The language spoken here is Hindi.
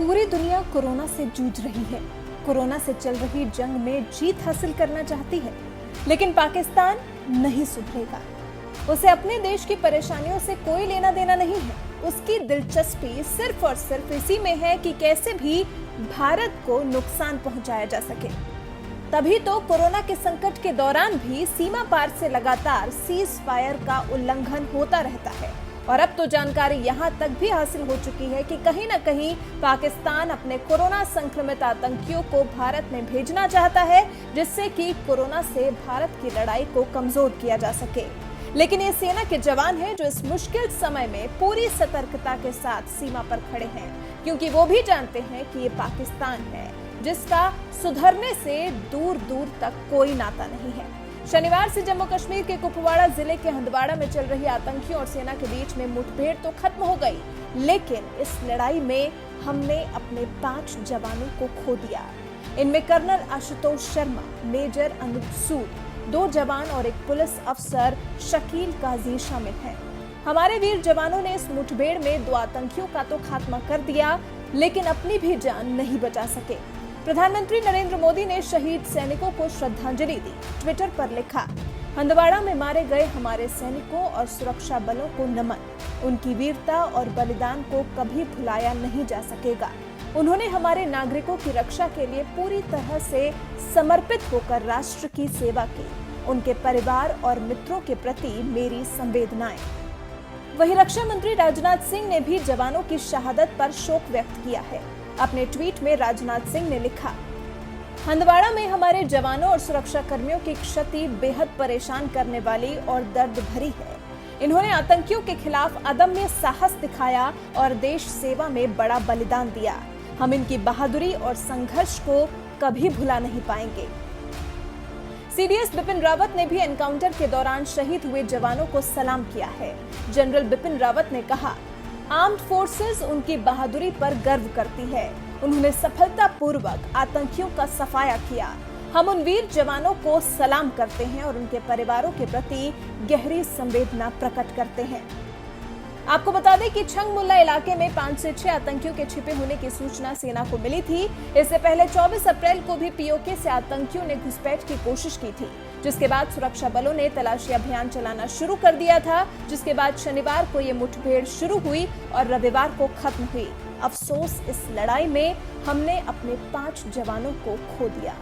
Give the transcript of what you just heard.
पूरी दुनिया कोरोना से जूझ रही है। कोरोना से चल रही जंग में जीत हासिल करना चाहती है, लेकिन पाकिस्तान नहीं सुधरेगा। उसे अपने देश की परेशानियों से कोई लेना देना नहीं है। उसकी दिलचस्पी सिर्फ और सिर्फ इसी में है कि कैसे भी भारत को नुकसान पहुंचाया जा सके। तभी तो कोरोना के संकट के दौरान भी सीमा पार से लगातार सीज फायर का उल्लंघन होता रहता है। और अब तो जानकारी यहां तक भी हासिल हो चुकी है कि कहीं न कहीं पाकिस्तान अपने कोरोना संक्रमित आतंकियों को भारत में भेजना चाहता है, जिससे कि कोरोना से भारत की लड़ाई को कमजोर किया जा सके। लेकिन ये सेना के जवान हैं जो इस मुश्किल समय में पूरी सतर्कता के साथ सीमा पर खड़े हैं, क्योंकि वो भी जानते हैं कि ये पाकिस्तान है जिसका सुधरने से दूर दूर तक कोई नाता नहीं है। शनिवार से जम्मू कश्मीर के कुपवाड़ा जिले के हंदवाड़ा में चल रही आतंकियों और सेना के बीच में मुठभेड़ तो खत्म हो गई, लेकिन इस लड़ाई में हमने अपने 5 जवानों को खो दिया। इनमें कर्नल आशुतोष शर्मा, मेजर अनूप सूद, 2 जवान और एक पुलिस अफसर शकील काजी शामिल हैं। हमारे वीर जवानों ने इस मुठभेड़ में 2 आतंकियों का तो खात्मा कर दिया, लेकिन अपनी भी जान नहीं बचा सके। प्रधानमंत्री नरेंद्र मोदी ने शहीद सैनिकों को श्रद्धांजलि दी। ट्विटर पर लिखा, हंदवाड़ा में मारे गए हमारे सैनिकों और सुरक्षा बलों को नमन। उनकी वीरता और बलिदान को कभी भुलाया नहीं जा सकेगा। उन्होंने हमारे नागरिकों की रक्षा के लिए पूरी तरह से समर्पित होकर राष्ट्र की सेवा की। उनके परिवार और मित्रों के प्रति मेरी संवेदनाएं। वहीं रक्षा मंत्री राजनाथ सिंह ने भी जवानों की शहादत पर शोक व्यक्त किया है। अपने ट्वीट में राजनाथ सिंह ने लिखा, हंदवाड़ा में हमारे जवानों और सुरक्षा कर्मियों की क्षति बेहद परेशान करने वाली और दर्द भरी है। इन्होंने आतंकियों के खिलाफ अदम्य साहस दिखाया और देश सेवा में बड़ा बलिदान दिया। हम इनकी बहादुरी और संघर्ष को कभी भुला नहीं पाएंगे। सीडीएस बिपिन रावत ने भी एनकाउंटर के दौरान शहीद हुए जवानों को सलाम किया है। जनरल बिपिन रावत ने कहा, आर्म्ड फोर्सेस उनकी बहादुरी पर गर्व करती है। उन्होंने सफलतापूर्वक आतंकियों का सफाया किया। हम उन वीर जवानों को सलाम करते हैं और उनके परिवारों के प्रति गहरी संवेदना प्रकट करते हैं। आपको बता दें कि छंगमुल्ला इलाके में 5 से 6 आतंकियों के छिपे होने की सूचना सेना को मिली थी। इससे पहले 24 अप्रैल को भी पीओके से आतंकियों ने घुसपैठ की कोशिश की थी, जिसके बाद सुरक्षा बलों ने तलाशी अभियान चलाना शुरू कर दिया था, जिसके बाद शनिवार को ये मुठभेड़ शुरू हुई और रविवार को खत्म हुई। अफसोस, इस लड़ाई में हमने अपने 5 जवानों को खो दिया।